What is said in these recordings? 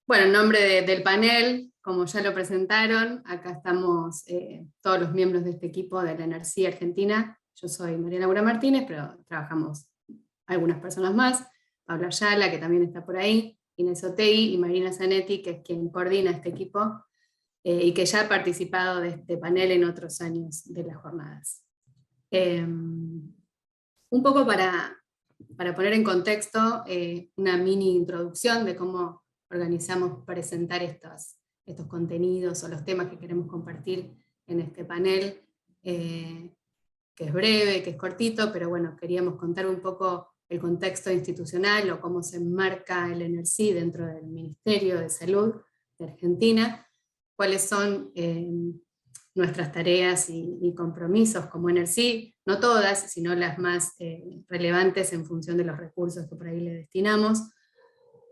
Bueno, en nombre del panel, como ya lo presentaron, acá estamos todos los miembros de este equipo de la Energía Argentina. Yo soy María Laura Martínez, pero trabajamos algunas personas más. Pablo Ayala, que también está por ahí, Inés Otegui y Marina Zanetti, que es quien coordina este equipo, y que ya ha participado de este panel en otros años de las jornadas. Un poco para poner en contexto, una mini introducción de cómo organizamos presentar estos contenidos o los temas que queremos compartir en este panel, que es breve, que es cortito, pero bueno, queríamos contar un poco el contexto institucional o cómo se enmarca el ENERSI dentro del Ministerio de Salud de Argentina, cuáles son nuestras tareas y compromisos como ENERSI, no todas, sino las más relevantes en función de los recursos que por ahí le destinamos,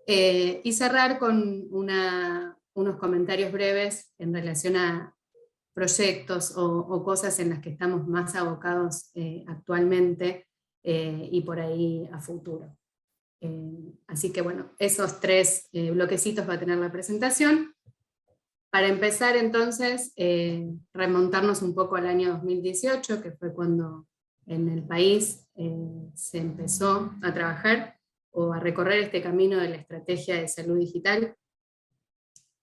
y cerrar con unos comentarios breves en relación a proyectos o cosas en las que estamos más abocados actualmente y por ahí a futuro. Así que bueno, esos tres bloquecitos va a tener la presentación. Para empezar entonces, remontarnos un poco al año 2018, que fue cuando en el país se empezó a trabajar o a recorrer este camino de la estrategia de salud digital,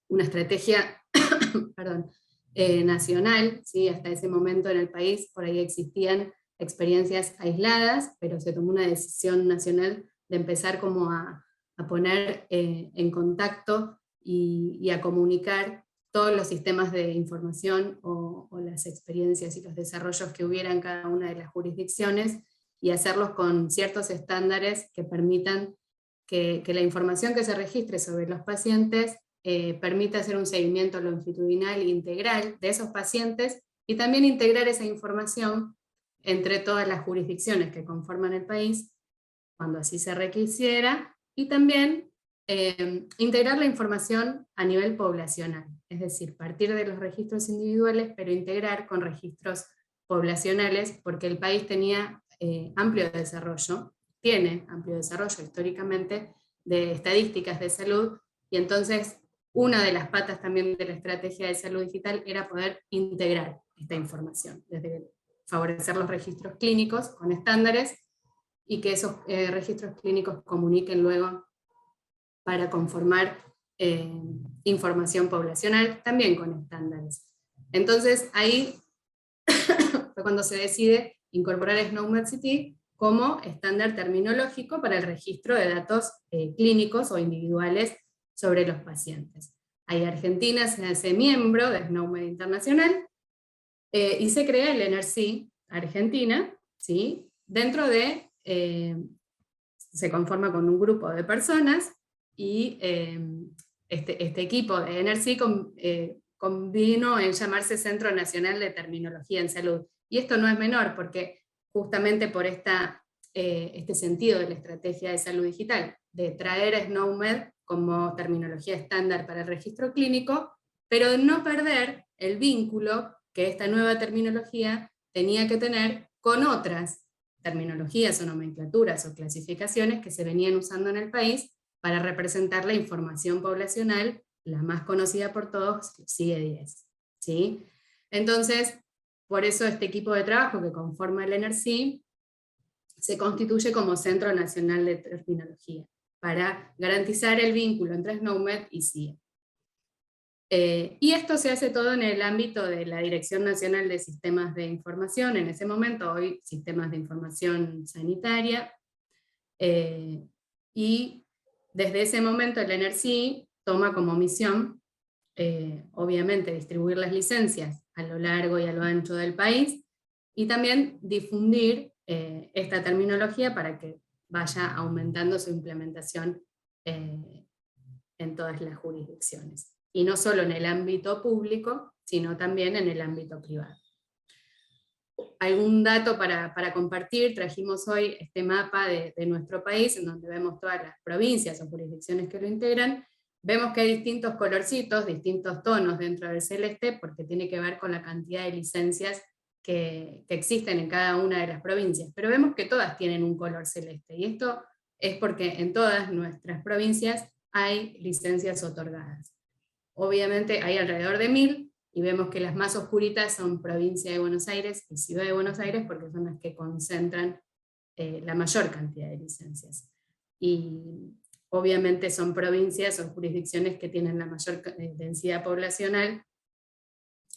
una estrategia perdón, nacional, ¿sí? Hasta ese momento en el país por ahí existían experiencias aisladas, pero se tomó una decisión nacional de empezar como a poner en contacto y a comunicar todos los sistemas de información o las experiencias y los desarrollos que hubiera en cada una de las jurisdicciones, y hacerlos con ciertos estándares que permitan que la información que se registre sobre los pacientes permita hacer un seguimiento longitudinal e integral de esos pacientes, y también integrar esa información entre todas las jurisdicciones que conforman el país, cuando así se requisiera, y también integrar la información a nivel poblacional, es decir, partir de los registros individuales, pero integrar con registros poblacionales, porque el país tenía amplio desarrollo, tiene amplio desarrollo históricamente de estadísticas de salud, y entonces una de las patas también de la estrategia de salud digital era poder integrar esta información, desde favorecer los registros clínicos con estándares, y que esos registros clínicos comuniquen luego para conformar información poblacional, también con estándares. Entonces ahí fue cuando se decide incorporar SNOMED-CT como estándar terminológico para el registro de datos clínicos o individuales sobre los pacientes. Ahí Argentina se hace miembro de SNOMED Internacional y se crea el ENERSI Argentina, ¿sí? Dentro de, se conforma con un grupo de personas, y este equipo de ENERSI convino en llamarse Centro Nacional de Terminología en Salud. Y esto no es menor, porque justamente por este sentido de la estrategia de salud digital, de traer a SNOMED como terminología estándar para el registro clínico, pero no perder el vínculo que esta nueva terminología tenía que tener con otras terminologías o nomenclaturas o clasificaciones que se venían usando en el país para representar la información poblacional, la más conocida por todos, CIE-10. ¿Sí? Entonces, por eso este equipo de trabajo que conforma el ENERSI se constituye como Centro Nacional de Terminología, para garantizar el vínculo entre SNOMED y CIE. Y esto se hace todo en el ámbito de la Dirección Nacional de Sistemas de Información, en ese momento, hoy Sistemas de Información Sanitaria, y desde ese momento el ENERSI toma como misión, obviamente, distribuir las licencias a lo largo y a lo ancho del país, y también difundir esta terminología para que vaya aumentando su implementación en todas las jurisdicciones. Y no solo en el ámbito público, sino también en el ámbito privado. Algún dato para compartir: trajimos hoy este mapa de nuestro país, en donde vemos todas las provincias o jurisdicciones que lo integran. Vemos que hay distintos colorcitos, distintos tonos dentro del celeste, porque tiene que ver con la cantidad de licencias que existen en cada una de las provincias. Pero vemos que todas tienen un color celeste, y esto es porque en todas nuestras provincias hay licencias otorgadas. Obviamente hay alrededor de 1000, y vemos que las más oscuritas son provincia de Buenos Aires y ciudad de Buenos Aires, porque son las que concentran la mayor cantidad de licencias. Y obviamente son provincias o jurisdicciones que tienen la mayor densidad poblacional,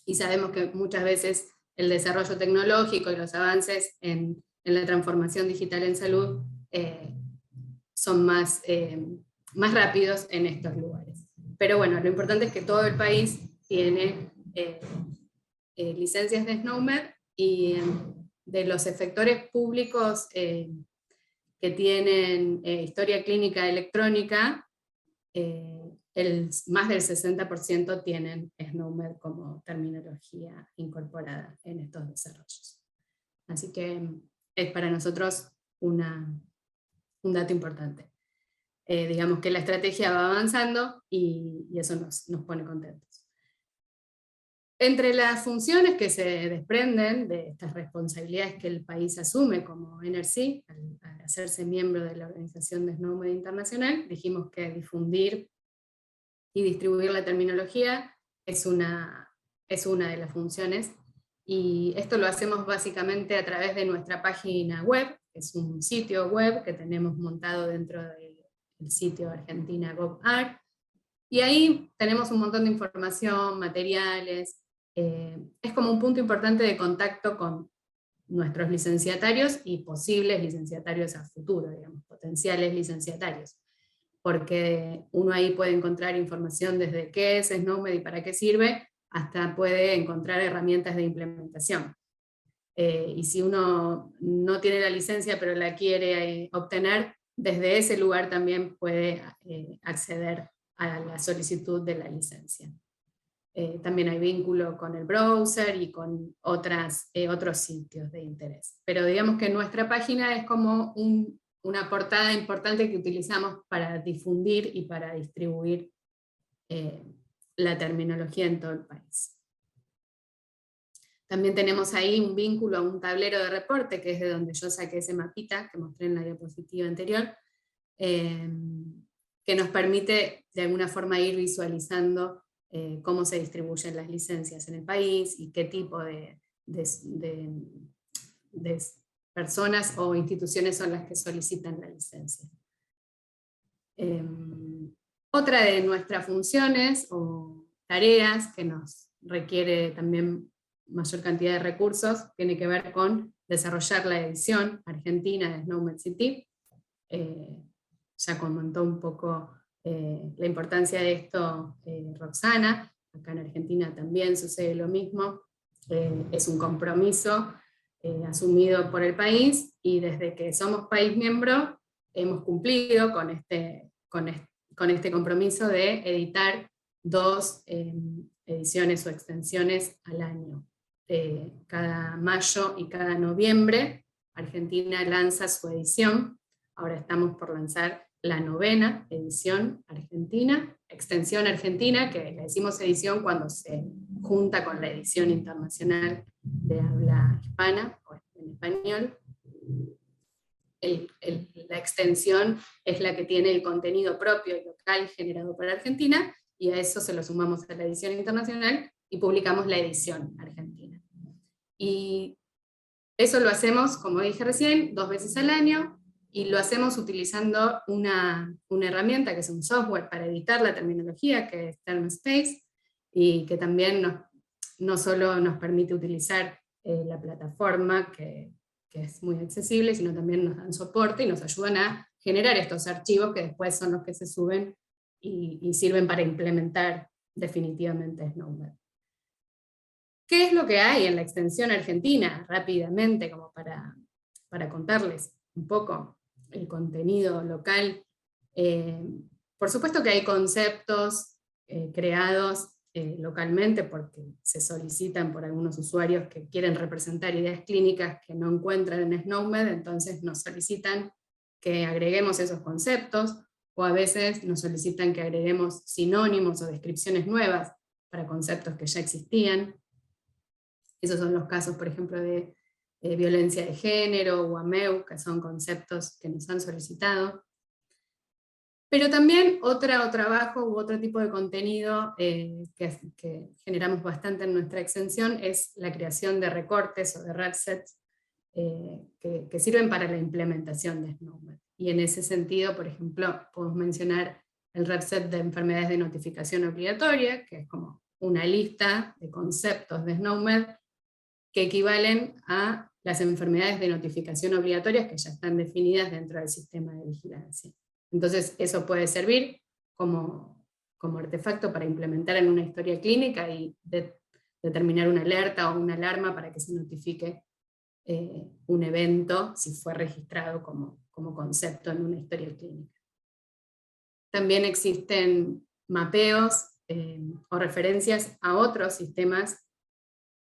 y sabemos que muchas veces el desarrollo tecnológico y los avances en la transformación digital en salud son más rápidos en estos lugares. Pero bueno, lo importante es que todo el país tiene licencias de SNOMED, y de los efectores públicos que tienen historia clínica electrónica, más del 60% tienen SNOMED como terminología incorporada en estos desarrollos. Así que es para nosotros un dato importante. Digamos que la estrategia va avanzando y eso nos pone contentos. Entre las funciones que se desprenden de estas responsabilidades que el país asume como NRC, al hacerse miembro de la Organización de SNOMED Internacional, dijimos que difundir y distribuir la terminología es una de las funciones, y esto lo hacemos básicamente a través de nuestra página web, que es un sitio web que tenemos montado dentro del sitio Argentina GovArt, y ahí tenemos un montón de información, materiales. Es como un punto importante de contacto con nuestros licenciatarios y posibles licenciatarios a futuro, digamos, potenciales licenciatarios, porque uno ahí puede encontrar información desde qué es SNOMED y para qué sirve, hasta puede encontrar herramientas de implementación. Y si uno no tiene la licencia pero la quiere obtener, desde ese lugar también puede acceder a la solicitud de la licencia. También hay vínculo con el browser y con otros sitios de interés. Pero digamos que nuestra página es como una portada importante que utilizamos para difundir y para distribuir la terminología en todo el país. También tenemos ahí un vínculo a un tablero de reporte, que es de donde yo saqué ese mapita que mostré en la diapositiva anterior, que nos permite de alguna forma ir visualizando cómo se distribuyen las licencias en el país y qué tipo de personas o instituciones son las que solicitan la licencia. Otra de nuestras funciones o tareas que nos requiere también mayor cantidad de recursos tiene que ver con desarrollar la edición argentina de SNOMED CT. Ya comentó un poco la importancia de esto Roxana. Acá en Argentina también sucede lo mismo. Es un compromiso asumido por el país, y desde que somos país miembro hemos cumplido con este compromiso de editar 2 ediciones o extensiones al año. Cada mayo y cada noviembre Argentina lanza su edición. Ahora estamos por lanzar la 9ª edición argentina, extensión argentina, que le decimos edición cuando se junta con la edición internacional de habla hispana, o en español. La extensión es la que tiene el contenido propio y local generado por Argentina, y a eso se lo sumamos a la edición internacional y publicamos la edición argentina. Y eso lo hacemos, como dije recién, 2 veces al año, y lo hacemos utilizando una herramienta que es un software para editar la terminología, que es TermSpace, y que también no solo nos permite utilizar la plataforma, que es muy accesible, sino también nos dan soporte y nos ayudan a generar estos archivos que después son los que se suben y sirven para implementar definitivamente SNOMED. ¿Qué es lo que hay en la extensión argentina? Rápidamente, como para contarles un poco el contenido local. Por supuesto que hay conceptos creados localmente, porque se solicitan por algunos usuarios que quieren representar ideas clínicas que no encuentran en SNOMED, entonces nos solicitan que agreguemos esos conceptos, o a veces nos solicitan que agreguemos sinónimos o descripciones nuevas para conceptos que ya existían. Esos son los casos, por ejemplo, de violencia de género o AMEU, que son conceptos que nos han solicitado. Pero también otro trabajo u otro tipo de contenido que generamos bastante en nuestra extensión es la creación de recortes o de RADsets que sirven para la implementación de SNOMED. Y en ese sentido, por ejemplo, podemos mencionar el RADset de enfermedades de notificación obligatoria, que es como una lista de conceptos de SNOMED que equivalen a las enfermedades de notificación obligatorias que ya están definidas dentro del sistema de vigilancia. Entonces eso puede servir como artefacto para implementar en una historia clínica y determinar una alerta o una alarma para que se notifique un evento si fue registrado como concepto en una historia clínica. También existen mapeos o referencias a otros sistemas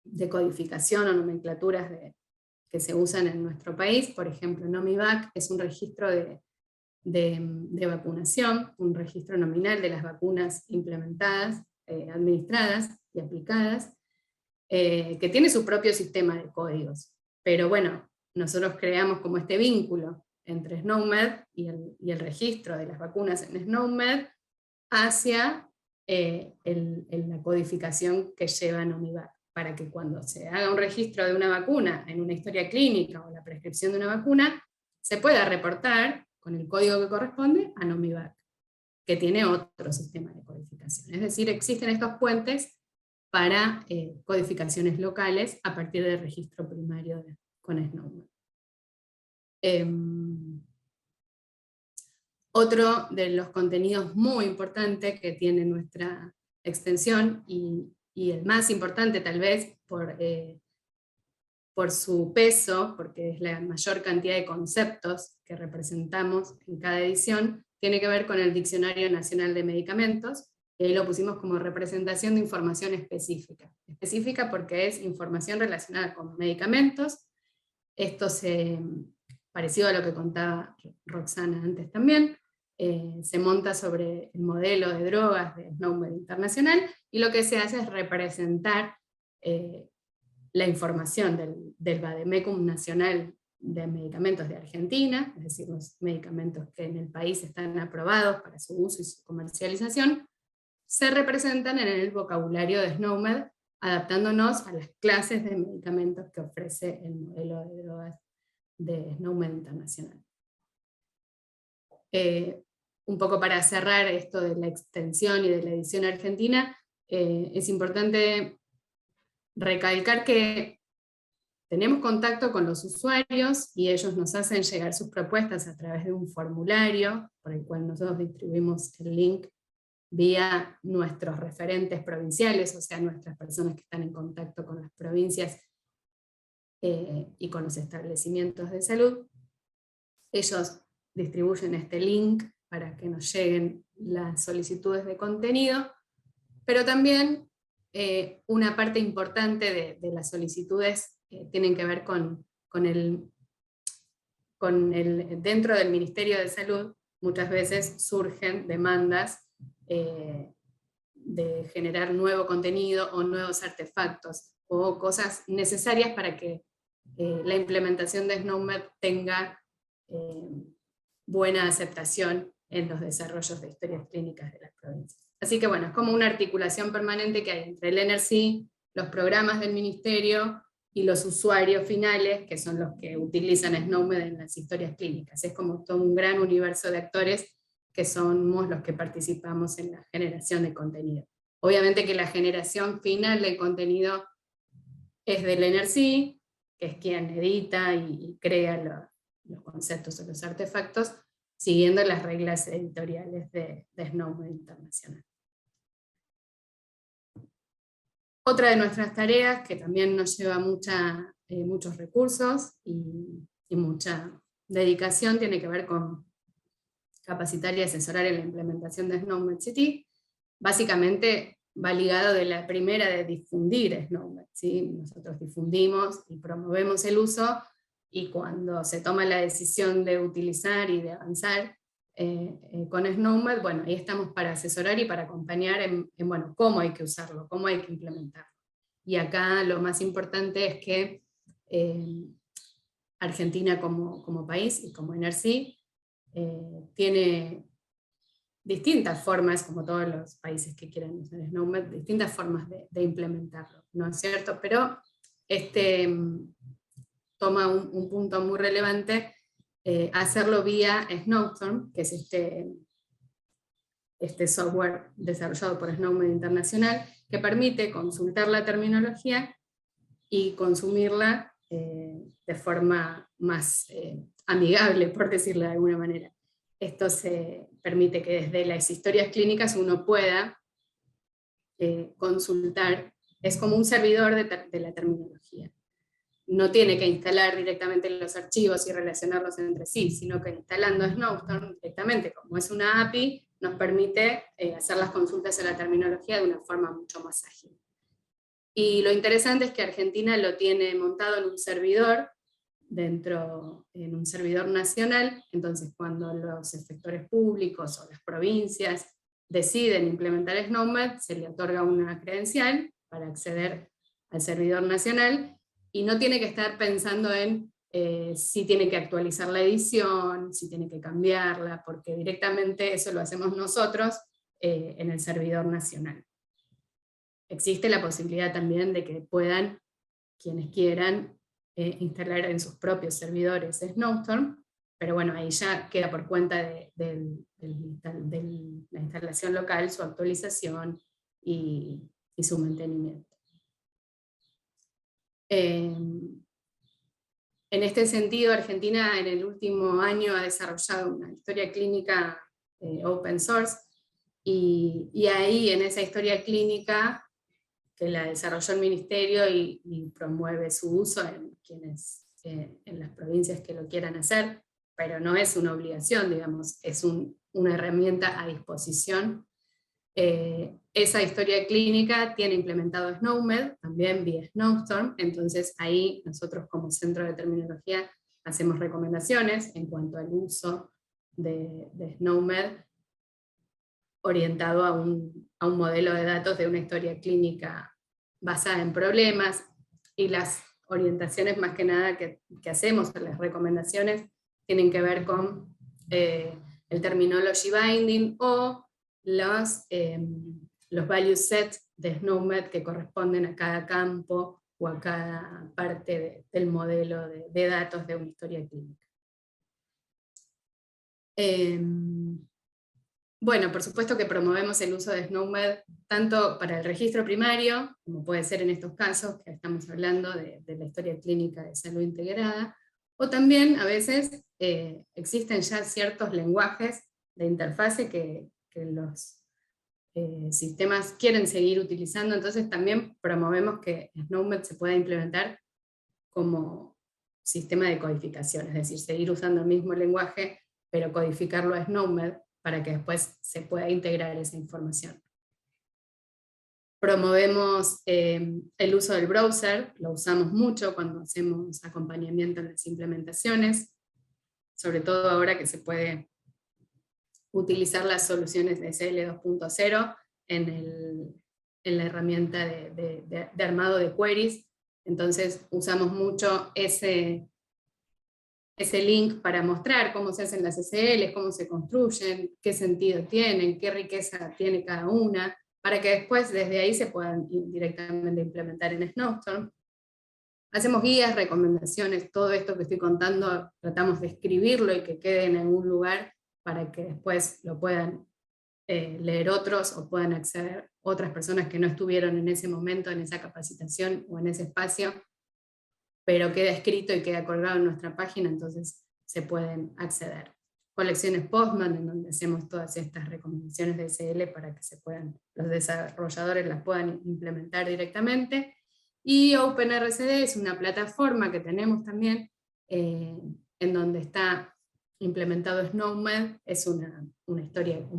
de codificación o nomenclaturas que se usan en nuestro país. Por ejemplo, NOMIVAC es un registro de vacunación, un registro nominal de las vacunas implementadas, administradas y aplicadas, que tiene su propio sistema de códigos. Pero bueno, nosotros creamos como este vínculo entre SNOMED y el registro de las vacunas en SNOMED hacia la codificación que lleva NOMIVAC, para que cuando se haga un registro de una vacuna en una historia clínica o la prescripción de una vacuna, se pueda reportar con el código que corresponde a NOMIVAC, que tiene otro sistema de codificación. Es decir, existen estos puentes para codificaciones locales a partir del registro primario con SNOMED. Otro de los contenidos muy importantes que tiene nuestra extensión, y el más importante tal vez por su peso, porque es la mayor cantidad de conceptos que representamos en cada edición, tiene que ver con el Diccionario Nacional de Medicamentos, y ahí lo pusimos como representación de información específica. Específica porque es información relacionada con medicamentos. Esto parecido a lo que contaba Roxana antes también, se monta sobre el modelo de drogas de SNOMED Internacional, y lo que se hace es representar la información del Vademecum Nacional de Medicamentos de Argentina, es decir, los medicamentos que en el país están aprobados para su uso y su comercialización, se representan en el vocabulario de SNOMED, adaptándonos a las clases de medicamentos que ofrece el modelo de drogas de SNOMED Internacional. Un poco para cerrar esto de la extensión y de la edición argentina, es importante recalcar que tenemos contacto con los usuarios y ellos nos hacen llegar sus propuestas a través de un formulario por el cual nosotros distribuimos el link vía nuestros referentes provinciales, o sea, nuestras personas que están en contacto con las provincias y con los establecimientos de salud. Ellos distribuyen este link para que nos lleguen las solicitudes de contenido, pero también una parte importante de las solicitudes tienen que ver dentro del Ministerio de Salud, muchas veces surgen demandas de generar nuevo contenido o nuevos artefactos, o cosas necesarias para que la implementación de SNOMED tenga buena aceptación en los desarrollos de historias clínicas de las provincias. Así que bueno, es como una articulación permanente que hay entre el NRC, los programas del ministerio y los usuarios finales, que son los que utilizan SNOMED en las historias clínicas. Es como todo un gran universo de actores que somos los que participamos en la generación de contenido. Obviamente que la generación final del contenido es del NRC, que es quien edita y crea los conceptos o los artefactos, siguiendo las reglas editoriales de SNOMED Internacional. Otra de nuestras tareas, que también nos lleva muchos recursos y mucha dedicación, tiene que ver con capacitar y asesorar en la implementación de SNOMED City. Básicamente va ligado de la primera de difundir SNOMED, ¿sí? Nosotros difundimos y promovemos el uso, y cuando se toma la decisión de utilizar y de avanzar con SNOMED, bueno, ahí estamos para asesorar y para acompañar en bueno, cómo hay que usarlo, cómo hay que implementarlo. Y acá lo más importante es que Argentina como país y como NRC tiene distintas formas, como todos los países que quieran usar SNOMED, distintas formas de implementarlo, ¿no es cierto? Pero toma un punto muy relevante, hacerlo vía Snowstorm, que es este software desarrollado por SNOMED Internacional, que permite consultar la terminología y consumirla de forma más amigable, por decirlo de alguna manera. Esto se permite que desde las historias clínicas uno pueda consultar, es como un servidor de la terminología. No tiene que instalar directamente los archivos y relacionarlos entre sí, sino que instalando Snowstorm directamente, como es una API, nos permite hacer las consultas a la terminología de una forma mucho más ágil. Y lo interesante es que Argentina lo tiene montado en un servidor, en un servidor nacional, entonces cuando los efectores públicos o las provincias deciden implementar SNOMED, se le otorga una credencial para acceder al servidor nacional, y no tiene que estar pensando en si tiene que actualizar la edición, si tiene que cambiarla, porque directamente eso lo hacemos nosotros en el servidor nacional. Existe la posibilidad también de que puedan, quienes quieran, instalar en sus propios servidores Snowstorm, pero bueno, ahí ya queda por cuenta de la instalación local, su actualización y su mantenimiento. En este sentido, Argentina en el último año ha desarrollado una historia clínica open source, y ahí en esa historia clínica, que la desarrolló el ministerio y promueve su uso en las provincias que lo quieran hacer, pero no es una obligación, digamos, es una herramienta a disposición. Esa historia clínica tiene implementado SNOMED, también vía Snowstorm, entonces ahí nosotros como centro de terminología hacemos recomendaciones en cuanto al uso de SNOMED, orientado a un modelo de datos de una historia clínica basada en problemas, y las orientaciones más que nada que hacemos, las recomendaciones, tienen que ver con el terminology binding o los value sets de SNOMED que corresponden a cada campo o a cada parte del modelo de datos de una historia clínica. Bueno, por supuesto que promovemos el uso de SNOMED tanto para el registro primario, como puede ser en estos casos que estamos hablando de la historia clínica de salud integrada, o también a veces existen ya ciertos lenguajes de interfase que los sistemas quieren seguir utilizando, entonces también promovemos que SNOMED se pueda implementar como sistema de codificación, es decir, seguir usando el mismo lenguaje, pero codificarlo a SNOMED, para que después se pueda integrar esa información. Promovemos el uso del browser, lo usamos mucho cuando hacemos acompañamiento en las implementaciones, sobre todo ahora que se puede utilizar las soluciones de SL 2.0 en la herramienta de armado de queries, entonces usamos mucho ese link para mostrar cómo se hacen las SL, cómo se construyen, qué sentido tienen, qué riqueza tiene cada una, para que después desde ahí se puedan directamente implementar en Snowstorm. Hacemos guías, recomendaciones, todo esto que estoy contando tratamos de escribirlo y que quede en algún lugar para que después lo puedan leer otros o puedan acceder otras personas que no estuvieron en ese momento, en esa capacitación o en ese espacio, pero queda escrito y queda colgado en nuestra página, entonces se pueden acceder. Colecciones Postman, en donde hacemos todas estas recomendaciones de SL para que los desarrolladores las puedan implementar directamente. Y OpenRCD es una plataforma que tenemos también, en donde está implementado SNOMED, es un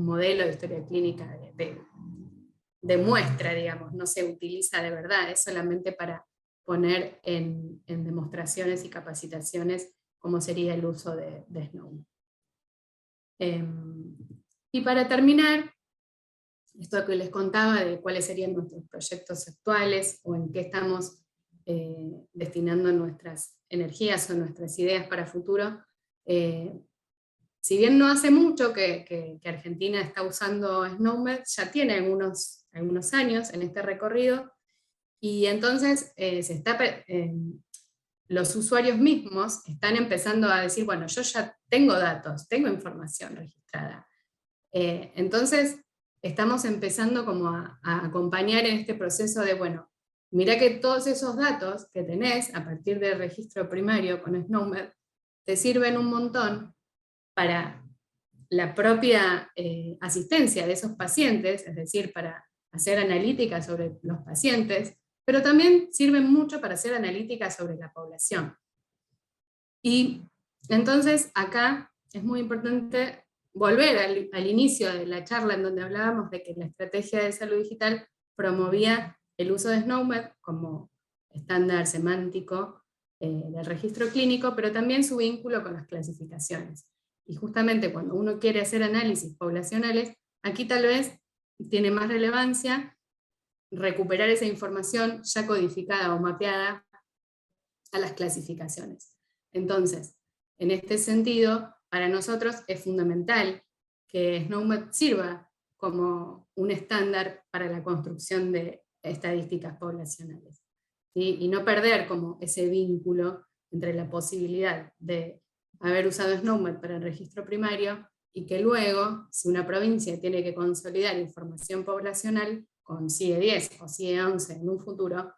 modelo de historia clínica de muestra, digamos, no se utiliza de verdad, es solamente para poner en demostraciones y capacitaciones cómo sería el uso de SNOMED. Y para terminar, esto que les contaba de cuáles serían nuestros proyectos actuales o en qué estamos destinando nuestras energías o nuestras ideas para futuro, si bien no hace mucho que Argentina está usando SNOMED, ya tiene algunos años en este recorrido, y entonces los usuarios mismos están empezando a decir, bueno, yo ya tengo datos, tengo información registrada. Entonces, estamos empezando como a acompañar en este proceso de, bueno, mirá que todos esos datos que tenés a partir del registro primario con SNOMED te sirven un montón para la propia asistencia de esos pacientes, es decir, para hacer analítica sobre los pacientes, pero también sirven mucho para hacer analítica sobre la población. Y entonces acá es muy importante volver al inicio de la charla en donde hablábamos de que la estrategia de salud digital promovía el uso de SNOMED como estándar semántico del registro clínico, pero también su vínculo con las clasificaciones. Y justamente cuando uno quiere hacer análisis poblacionales, aquí tal vez tiene más relevancia recuperar esa información ya codificada o mapeada a las clasificaciones. Entonces, en este sentido, para nosotros es fundamental que SNOMED sirva como un estándar para la construcción de estadísticas poblacionales, ¿sí? Y no perder como ese vínculo entre la posibilidad de haber usado SNOMED para el registro primario y que luego, si una provincia tiene que consolidar información poblacional con CIE 10 o CIE 11 en un futuro,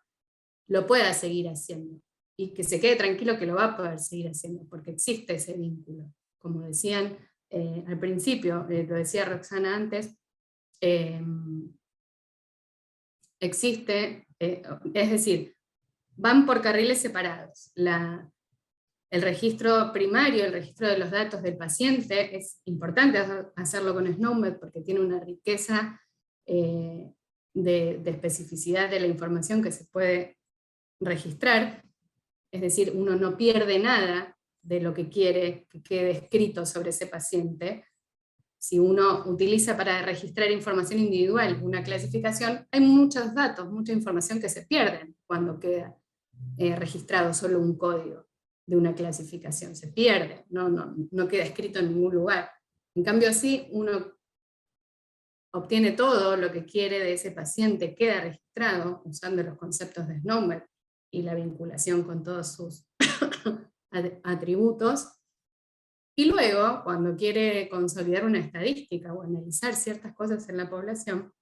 lo pueda seguir haciendo. Y que se quede tranquilo que lo va a poder seguir haciendo, porque existe ese vínculo. Como decían al principio, lo decía Roxana antes, existe, es decir, van por carriles separados. El registro primario, el registro de los datos del paciente, es importante hacerlo con SNOMED porque tiene una riqueza de especificidad de la información que se puede registrar. Es decir, uno no pierde nada de lo que quiere que quede escrito sobre ese paciente. Si uno utiliza para registrar información individual una clasificación, hay muchos datos, mucha información que se pierden cuando queda registrado solo un código de una clasificación. Se pierde, no queda escrito en ningún lugar. En cambio, así uno obtiene todo lo que quiere de ese paciente, queda registrado usando los conceptos de SNOMED y la vinculación con todos sus atributos, y luego, cuando quiere consolidar una estadística o analizar ciertas cosas en la población,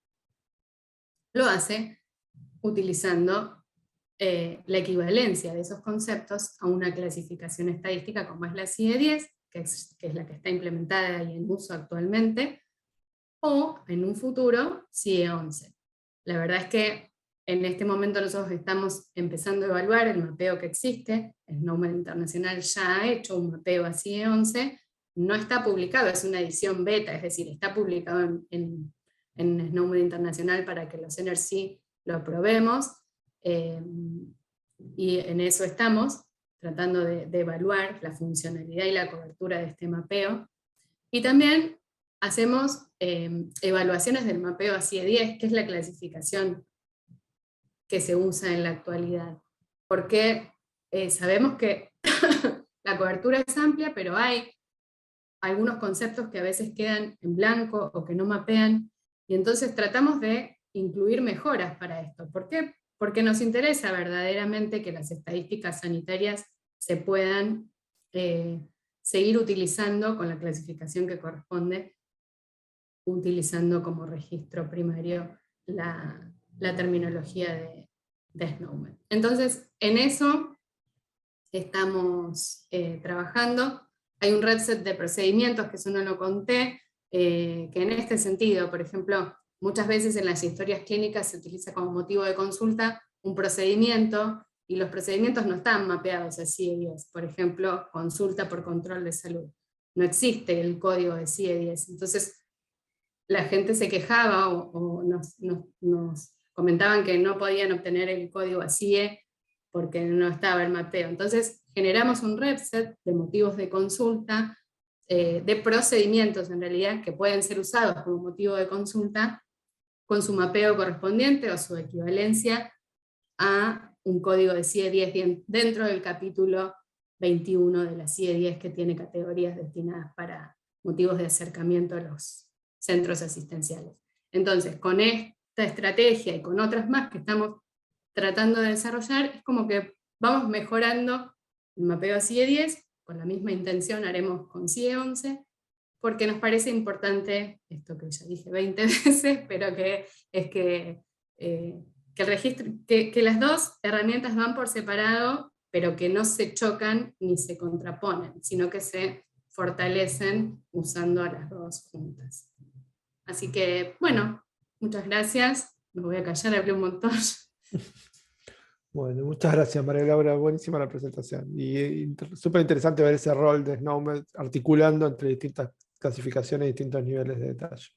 lo hace utilizando la equivalencia de esos conceptos a una clasificación estadística como es la CIE 10, que es la que está implementada y en uso actualmente, o en un futuro CIE 11. La verdad es que en este momento nosotros estamos empezando a evaluar el mapeo que existe. SNOMED Internacional ya ha hecho un mapeo a CIE 11, no está publicado, es una edición beta, es decir, está publicado en SNOMED Internacional para que los NRC lo aprobemos, y en eso estamos, tratando de evaluar la funcionalidad y la cobertura de este mapeo. Y también hacemos evaluaciones del mapeo a CIE 10, que es la clasificación que se usa en la actualidad. Porque sabemos que la cobertura es amplia, pero hay algunos conceptos que a veces quedan en blanco o que no mapean, y entonces tratamos de incluir mejoras para esto. ¿Por qué? Porque nos interesa verdaderamente que las estadísticas sanitarias se puedan seguir utilizando con la clasificación que corresponde, utilizando como registro primario la terminología de SNOMED. Entonces, en eso estamos trabajando. Hay un red set de procedimientos, que eso no lo conté, que en este sentido, por ejemplo, muchas veces en las historias clínicas se utiliza como motivo de consulta un procedimiento, y los procedimientos no están mapeados a CIE 10. Por ejemplo, consulta por control de salud. No existe el código de CIE 10. Entonces, la gente se quejaba o nos comentaban que no podían obtener el código a CIE porque no estaba el mapeo. Entonces generamos un REPSET de motivos de consulta, de procedimientos en realidad, que pueden ser usados como motivo de consulta, con su mapeo correspondiente o su equivalencia a un código de CIE 10 dentro del capítulo 21 de la CIE 10, que tiene categorías destinadas para motivos de acercamiento a los centros asistenciales. Entonces, con esta estrategia y con otras más que estamos tratando de desarrollar, es como que vamos mejorando el mapeo a CIE 10, con la misma intención haremos con CIE 11, porque nos parece importante, esto que ya dije 20 veces, pero que es que el registro, que las dos herramientas van por separado, pero que no se chocan ni se contraponen, sino que se fortalecen usando a las dos juntas. Así que, bueno, muchas gracias. Me voy a callar, hablé un montón. Bueno, muchas gracias, María Laura. Buenísima la presentación. Y súper interesante ver ese rol de SNOMED articulando entre distintas clasificaciones y distintos niveles de detalle.